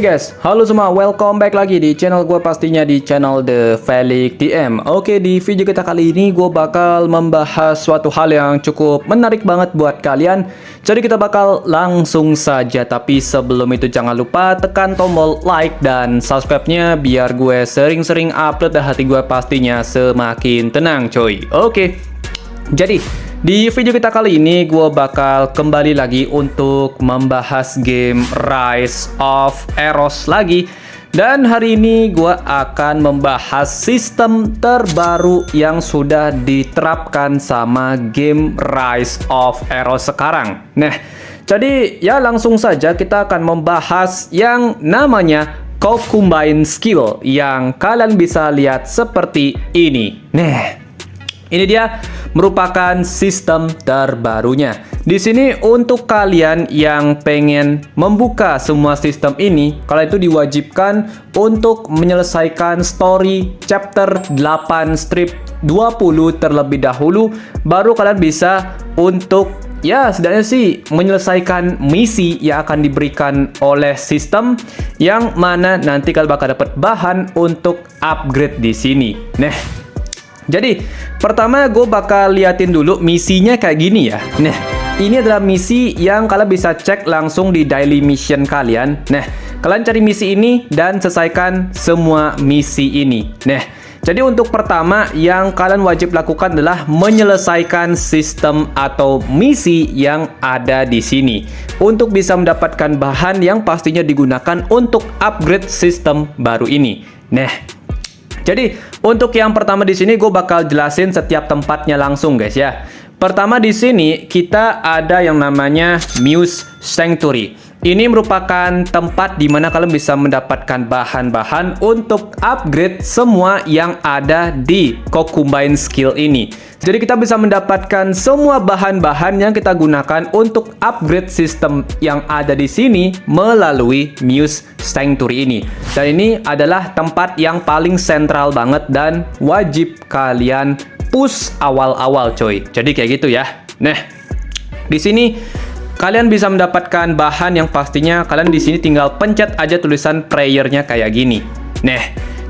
Guys, halo semua, welcome back lagi di channel gue, pastinya di channel The Felix DM. Oke, di video kita kali ini gue bakal membahas suatu hal yang cukup menarik banget buat kalian. Jadi kita bakal langsung saja, tapi sebelum itu jangan lupa tekan tombol like dan subscribe-nya biar gue sering-sering upload dan hati gue pastinya semakin tenang coy. Oke, jadi di video kita kali ini gue bakal kembali lagi untuk membahas game Rise of Eros lagi. Dan hari ini gue akan membahas sistem terbaru yang sudah diterapkan sama game Rise of Eros sekarang. Nah, jadi ya langsung saja kita akan membahas yang namanya Co-Combine Skill yang kalian bisa lihat seperti ini. Nah, ini dia merupakan sistem terbarunya. Di sini untuk kalian yang pengen membuka semua sistem ini, kalian itu diwajibkan untuk menyelesaikan story chapter 8 strip 20 terlebih dahulu, baru kalian bisa untuk ya setidaknya sih menyelesaikan misi yang akan diberikan oleh sistem, yang mana nanti kalian bakal dapat bahan untuk upgrade di sini. Nah, jadi pertama gue bakal liatin dulu misinya kayak gini ya. Nah, ini adalah misi yang kalian bisa cek langsung di daily mission kalian. Nah, kalian cari misi ini dan selesaikan semua misi ini. Nah, jadi untuk pertama yang kalian wajib lakukan adalah menyelesaikan sistem atau misi yang ada di sini untuk bisa mendapatkan bahan yang pastinya digunakan untuk upgrade sistem baru ini. Nah, jadi untuk yang pertama di sini gue bakal jelasin setiap tempatnya langsung guys ya. Pertama di sini kita ada yang namanya Muse Sanctuary. Ini merupakan tempat di mana kalian bisa mendapatkan bahan-bahan untuk upgrade semua yang ada di Co-Combine Skill ini. Jadi kita bisa mendapatkan semua bahan-bahan yang kita gunakan untuk upgrade sistem yang ada di sini melalui Muse Sanctuary ini. Dan ini adalah tempat yang paling sentral banget dan wajib kalian push awal-awal coy. Jadi kayak gitu ya. Nah, di sini kalian bisa mendapatkan bahan yang pastinya kalian di sini tinggal pencet aja tulisan prayernya kayak gini. Nah,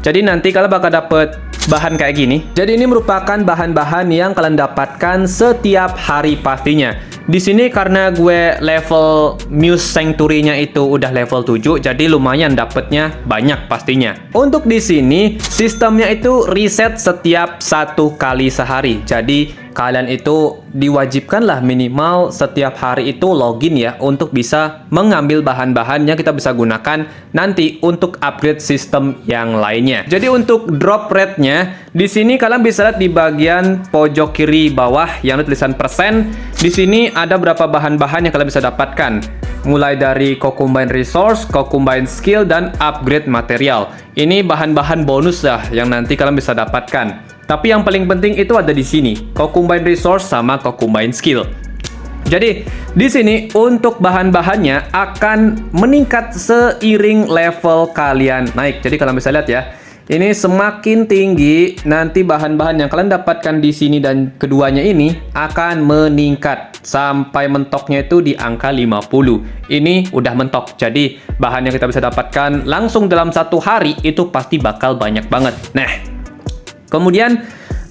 jadi nanti kalian bakal dapet bahan kayak gini. Jadi ini merupakan bahan-bahan yang kalian dapatkan setiap hari pastinya. Di sini karena gue level Muse Sanctuary-nya itu udah level 7, jadi lumayan dapetnya banyak pastinya. Untuk di sini sistemnya itu reset setiap 1 kali sehari. Jadi kalian itu diwajibkanlah minimal setiap hari itu login ya untuk bisa mengambil bahan-bahan yang kita bisa gunakan nanti untuk upgrade sistem yang lainnya. Jadi untuk drop rate-nya di sini kalian bisa lihat di bagian pojok kiri bawah yang ada tulisan persen. Di sini ada berapa bahan-bahan yang kalian bisa dapatkan. Mulai dari Co-Combine Resource, Co-Combine Skill, dan Upgrade Material. Ini bahan-bahan bonus lah yang nanti kalian bisa dapatkan. Tapi yang paling penting itu ada di sini, Co-Combine Resource sama Co-Combine Skill. Jadi di sini untuk bahan-bahannya akan meningkat seiring level kalian naik. Jadi kalian bisa lihat ya. Ini semakin tinggi nanti bahan-bahan yang kalian dapatkan di sini dan keduanya ini akan meningkat sampai mentoknya itu di angka 50. Ini udah mentok. Jadi bahan yang kita bisa dapatkan langsung dalam 1 hari itu pasti bakal banyak banget. Nah, kemudian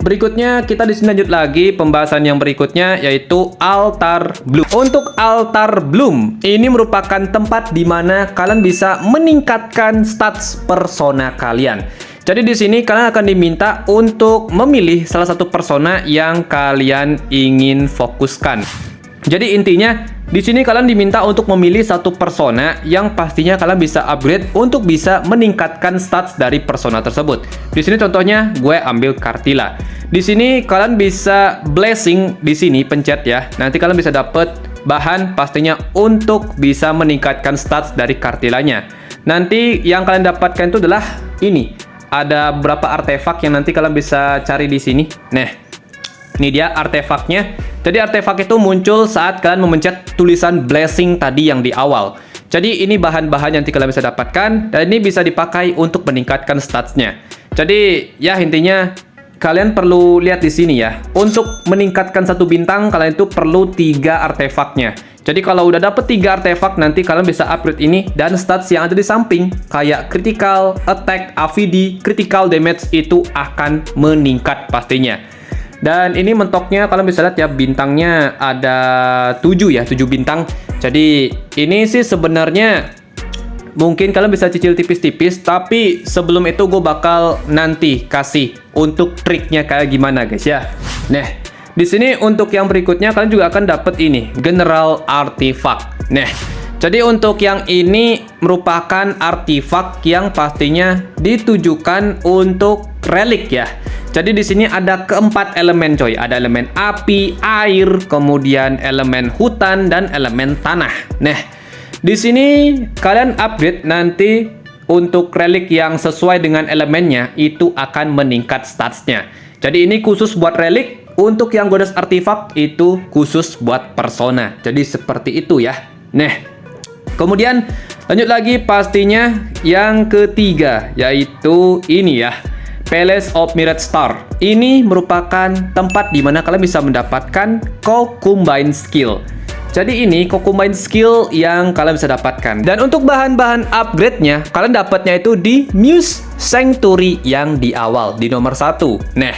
berikutnya kita di sini lanjut lagi pembahasan yang berikutnya yaitu Altar Bloom. Untuk Altar Bloom ini merupakan tempat di mana kalian bisa meningkatkan stats persona kalian. Jadi di sini kalian akan diminta untuk memilih salah satu persona yang kalian ingin fokuskan. Jadi intinya di sini kalian diminta untuk memilih satu persona yang pastinya kalian bisa upgrade untuk bisa meningkatkan stats dari persona tersebut. Di sini contohnya gue ambil Cartilla. Di sini kalian bisa blessing di sini pencet ya. Nanti kalian bisa dapet bahan pastinya untuk bisa meningkatkan stats dari Cartillanya. Nanti yang kalian dapatkan itu adalah ini. Ada beberapa artefak yang nanti kalian bisa cari di sini. Nah, ini dia artefaknya. Jadi artefak itu muncul saat kalian memencet tulisan blessing tadi yang di awal. Jadi ini bahan-bahan yang nanti kalian bisa dapatkan dan ini bisa dipakai untuk meningkatkan statsnya. Jadi ya intinya kalian perlu lihat di sini ya. Untuk meningkatkan 1 bintang kalian itu perlu 3 artefaknya. Jadi kalau udah dapet 3 artefak, nanti kalian bisa upgrade ini, dan stats yang ada di samping kayak critical, attack, AVD, critical damage itu akan meningkat pastinya. Dan ini mentoknya kalian bisa lihat ya, bintangnya ada 7 ya, 7 bintang. Jadi ini sih sebenarnya mungkin kalian bisa cicil tipis-tipis, tapi sebelum itu gue bakal nanti kasih untuk triknya kayak gimana guys ya. Nah, di sini untuk yang berikutnya kalian juga akan dapat ini, General Artifact. Nah, jadi untuk yang ini merupakan artifak yang pastinya ditujukan untuk relik ya. Jadi di sini ada keempat elemen coy, ada elemen api, air, kemudian elemen hutan dan elemen tanah. Nah, di sini kalian upgrade nanti untuk relik yang sesuai dengan elemennya itu akan meningkat statsnya. Jadi ini khusus buat relik. Untuk yang Goddess Artifact itu khusus buat persona. Jadi seperti itu ya. Nah, kemudian lanjut lagi pastinya yang ketiga, yaitu ini ya, Palace of Mirage Star. Ini merupakan tempat di mana kalian bisa mendapatkan Cocombine Skill. Jadi ini Cocombine Skill yang kalian bisa dapatkan. Dan untuk bahan-bahan upgrade-nya, kalian dapatnya itu di Muse Sanctuary yang di awal, di nomor 1. Nah,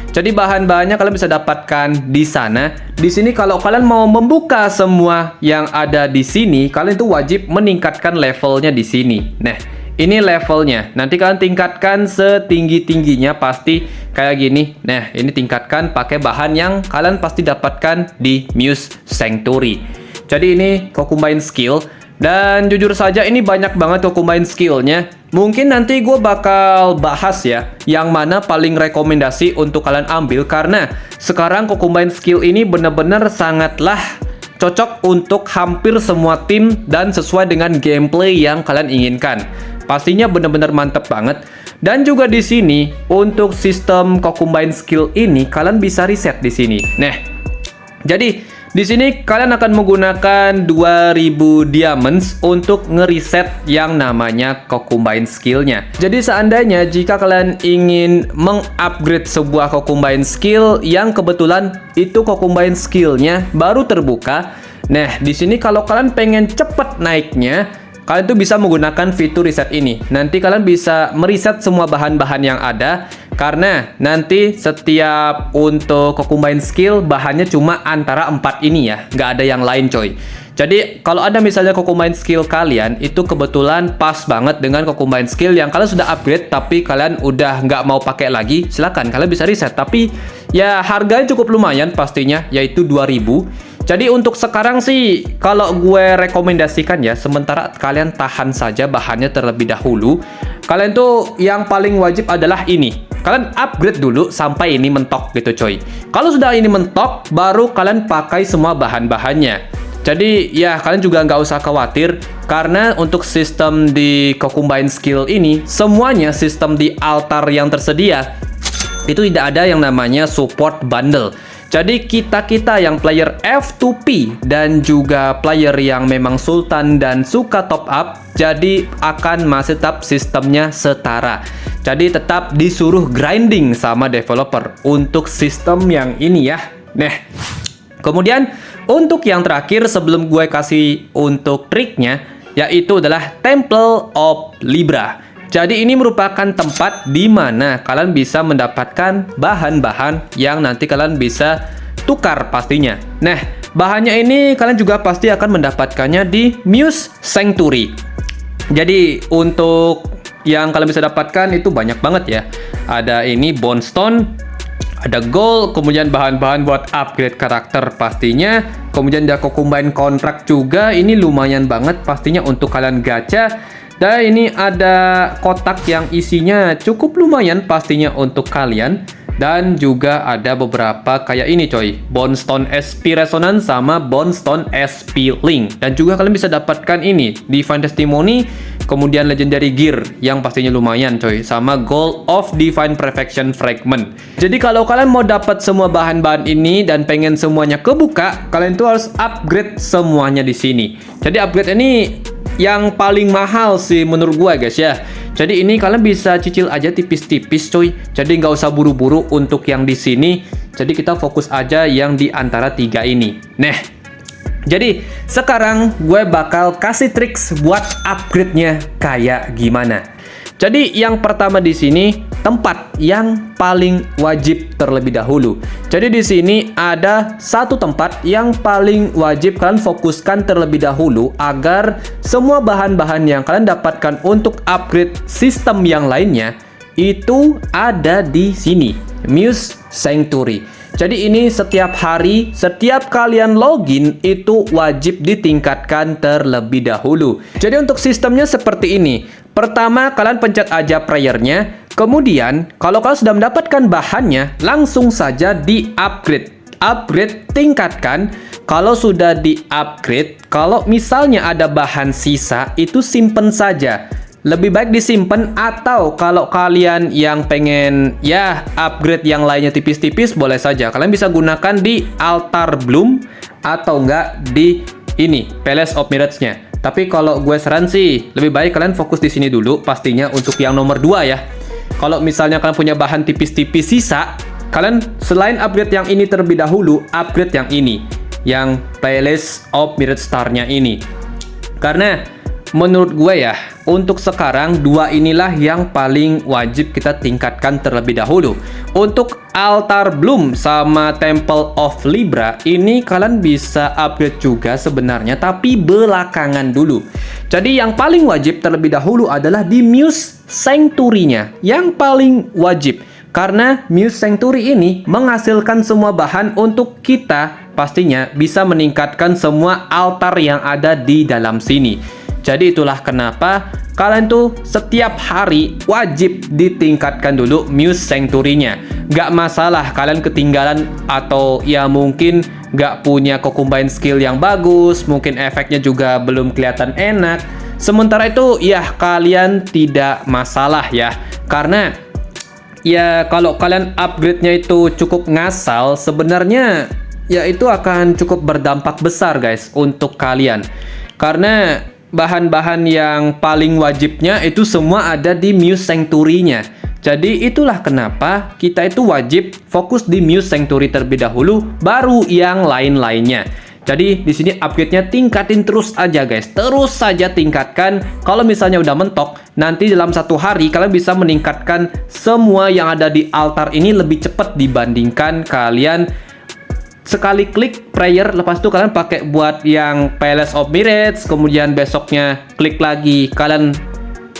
jadi bahan-bahannya kalian bisa dapatkan di sana. Di sini kalau kalian mau membuka semua yang ada di sini, kalian itu wajib meningkatkan levelnya di sini. Nah, ini levelnya. Nanti kalian tingkatkan setinggi-tingginya pasti kayak gini. Nah, ini tingkatkan pakai bahan yang kalian pasti dapatkan di Muse Sanctuary. Jadi ini Cocombine Skill. Dan jujur saja ini banyak banget Cocombine Skill-nya. Mungkin nanti gue bakal bahas ya, yang mana paling rekomendasi untuk kalian ambil. Karena sekarang Cocombine Skill ini bener-bener sangatlah cocok untuk hampir semua tim dan sesuai dengan gameplay yang kalian inginkan. Pastinya bener-bener mantep banget. Dan juga di sini untuk sistem Cocombine Skill ini kalian bisa reset di sini. Nah, jadi di sini kalian akan menggunakan 2000 diamonds untuk ngereset yang namanya Cocombine Skill-nya. Jadi seandainya jika kalian ingin mengupgrade sebuah Cocombine Skill yang kebetulan itu Cocombine Skill-nya baru terbuka. Nah, di sini kalau kalian pengen cepet naiknya, kalian tuh bisa menggunakan fitur reset ini. Nanti kalian bisa mereset semua bahan-bahan yang ada. Karena nanti setiap untuk Cocombine Skill bahannya cuma antara 4 ini ya, nggak ada yang lain coy. Jadi kalau ada misalnya Cocombine Skill kalian itu kebetulan pas banget dengan Cocombine Skill yang kalian sudah upgrade tapi kalian udah nggak mau pakai lagi, silakan kalian bisa reset. Tapi ya harganya cukup lumayan pastinya, yaitu 2000. Jadi untuk sekarang sih kalau gue rekomendasikan ya, sementara kalian tahan saja bahannya terlebih dahulu. Kalian tuh yang paling wajib adalah ini. Kalian upgrade dulu sampai ini mentok gitu coy. Kalau sudah ini mentok, baru kalian pakai semua bahan-bahannya. Jadi ya kalian juga nggak usah khawatir. Karena untuk sistem di Cocombine Skill ini, semuanya sistem di altar yang tersedia itu tidak ada yang namanya support bundle. Jadi kita-kita yang player F2P dan juga player yang memang sultan dan suka top up, jadi akan masih tetap sistemnya setara. Jadi tetap disuruh grinding sama developer untuk sistem yang ini ya. Nah, kemudian untuk yang terakhir sebelum gue kasih untuk triknya, yaitu adalah Temple of Libra. Jadi ini merupakan tempat di mana kalian bisa mendapatkan bahan-bahan yang nanti kalian bisa tukar pastinya. Nah, bahannya ini kalian juga pasti akan mendapatkannya di Muse Sanctuary. Jadi untuk yang kalian bisa dapatkan itu banyak banget ya. Ada ini Bone Stone, ada gold, kemudian bahan-bahan buat upgrade karakter pastinya. Kemudian ada Cocombine Contract juga, ini lumayan banget pastinya untuk kalian gacha. Dan ini ada kotak yang isinya cukup lumayan pastinya untuk kalian. Dan juga ada beberapa kayak ini coy, Bone Stone SP Resonance sama Bone Stone SP Link. Dan juga kalian bisa dapatkan ini, Divine Testimony, kemudian Legendary Gear yang pastinya lumayan coy, sama Gold of Divine Perfection Fragment. Jadi kalau kalian mau dapat semua bahan-bahan ini dan pengen semuanya kebuka, kalian tuh harus upgrade semuanya di sini. Jadi upgrade ini yang paling mahal sih menurut gue guys ya. Jadi ini kalian bisa cicil aja tipis-tipis coy. Jadi nggak usah buru-buru untuk yang di sini. Jadi kita fokus aja yang di antara 3 ini. Nah, Jadi sekarang gue bakal kasih triks buat upgrade-nya kayak gimana. Jadi yang pertama di sini tempat yang paling wajib terlebih dahulu. Jadi di sini ada satu tempat yang paling wajib kalian fokuskan terlebih dahulu agar semua bahan-bahan yang kalian dapatkan untuk upgrade sistem yang lainnya itu ada di sini, Muse Sanctuary. Jadi ini setiap hari, setiap kalian login itu wajib ditingkatkan terlebih dahulu. Jadi untuk sistemnya seperti ini. Pertama, kalian pencet aja prayernya. Kemudian, kalau kalian sudah mendapatkan bahannya, langsung saja di-upgrade. Upgrade, tingkatkan. Kalau sudah di-upgrade, kalau misalnya ada bahan sisa, itu simpen saja. Lebih baik disimpan, atau kalau kalian yang pengen ya upgrade yang lainnya tipis-tipis, boleh saja. Kalian bisa gunakan di Altar Bloom atau enggak di ini, Palace of Mirage-nya. Tapi kalau gue saran sih, lebih baik kalian fokus di sini dulu pastinya untuk yang nomor 2 ya. Kalau misalnya kalian punya bahan tipis-tipis sisa, kalian selain upgrade yang ini terlebih dahulu, upgrade yang ini, yang Palace of Mirage Star-nya ini. Karena menurut gue ya, untuk sekarang dua inilah yang paling wajib kita tingkatkan terlebih dahulu. Untuk Altar Bloom sama Temple of Libra ini kalian bisa upgrade juga sebenarnya, tapi belakangan dulu. Jadi yang paling wajib terlebih dahulu adalah di Muse Sanctuary-nya, yang paling wajib. Karena Muse Sanctuary ini menghasilkan semua bahan untuk kita pastinya bisa meningkatkan semua altar yang ada di dalam sini. Jadi itulah kenapa kalian tuh setiap hari wajib ditingkatkan dulu Muse Sanctuary-nya. Gak masalah kalian ketinggalan atau ya mungkin gak punya combine skill yang bagus, mungkin efeknya juga belum kelihatan enak. Sementara itu ya kalian tidak masalah ya. Karena ya kalau kalian upgrade-nya itu cukup ngasal, sebenarnya ya itu akan cukup berdampak besar guys untuk kalian. Karena bahan-bahan yang paling wajibnya itu semua ada di Muse Sanctuary-nya. Jadi itulah kenapa kita itu wajib fokus di Muse Sanctuary terlebih dahulu, baru yang lain-lainnya. Jadi di sini upgrade-nya tingkatin terus aja guys, terus saja tingkatkan. Kalau misalnya udah mentok, nanti dalam satu hari kalian bisa meningkatkan semua yang ada di altar ini lebih cepat dibandingkan kalian sekali klik prayer, lepas itu kalian pakai buat yang Palace of Mirage, kemudian besoknya klik lagi kalian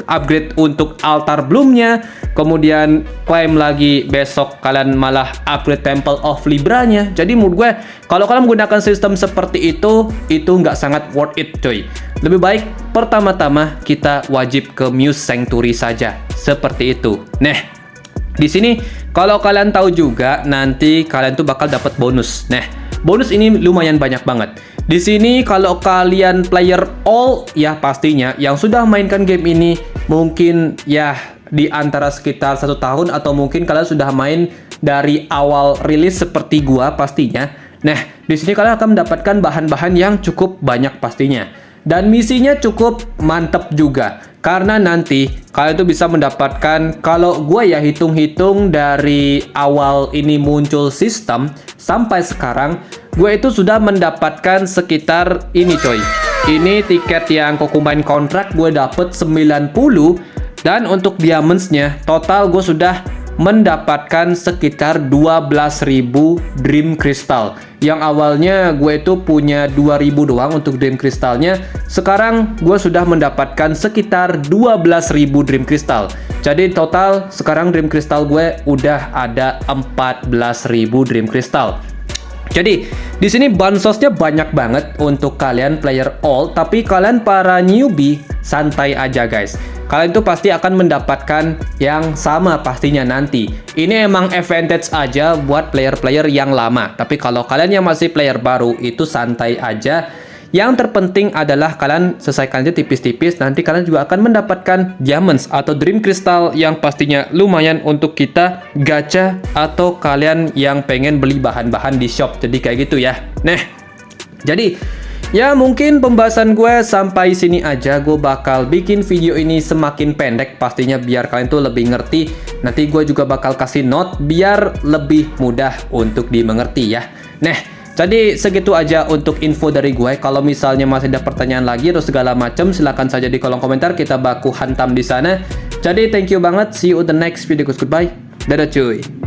upgrade untuk Altar Bloom-nya, kemudian claim lagi besok kalian malah upgrade Temple of Libra-nya. Jadi menurut gue kalau kalian menggunakan sistem seperti itu nggak sangat worth it coy. Lebih baik pertama-tama kita wajib ke Muse Sanctuary saja, seperti itu. Nah, di sini kalau kalian tahu juga nanti kalian tuh bakal dapat bonus. Nah, bonus ini lumayan banyak banget. Di sini kalau kalian player all ya pastinya yang sudah mainkan game ini mungkin ya di antara sekitar 1 tahun atau mungkin kalian sudah main dari awal rilis seperti gua pastinya. Nah, di sini kalian akan mendapatkan bahan-bahan yang cukup banyak pastinya. Dan misinya cukup mantep juga. Karena nanti kalian tuh bisa mendapatkan, kalau gue ya hitung-hitung dari awal ini muncul sistem sampai sekarang, gue itu sudah mendapatkan sekitar ini coy. Ini tiket yang combine kontrak gue dapet 90, dan untuk diamonds-nya total gue sudah mendapatkan sekitar 12.000 Dream Crystal. Yang awalnya gue itu punya 2.000 doang untuk Dream Crystalnya, sekarang gue sudah mendapatkan sekitar 12.000 Dream Crystal. Jadi total sekarang Dream Crystal gue udah ada 14.000 Dream Crystal. Jadi di sini bansosnya banyak banget untuk kalian player all, tapi kalian para newbie santai aja guys. Kalian tuh pasti akan mendapatkan yang sama pastinya nanti. Ini emang advantage aja buat player-player yang lama. Tapi kalau kalian yang masih player baru itu santai aja. Yang terpenting adalah kalian selesaikan aja tipis-tipis. Nanti kalian juga akan mendapatkan diamonds atau dream crystal yang pastinya lumayan untuk kita gacha atau kalian yang pengen beli bahan-bahan di shop. Jadi kayak gitu ya. Nah, jadi ya mungkin pembahasan gue sampai sini aja. Gue bakal bikin video ini semakin pendek pastinya biar kalian tuh lebih ngerti. Nanti gue juga bakal kasih note biar lebih mudah untuk dimengerti ya. Nah, Jadi segitu aja untuk info dari gue. Kalau misalnya masih ada pertanyaan lagi atau segala macam, silahkan saja di kolom komentar, kita baku hantam di sana. Jadi thank you banget, see you on the next video, goodbye, dadah cuy.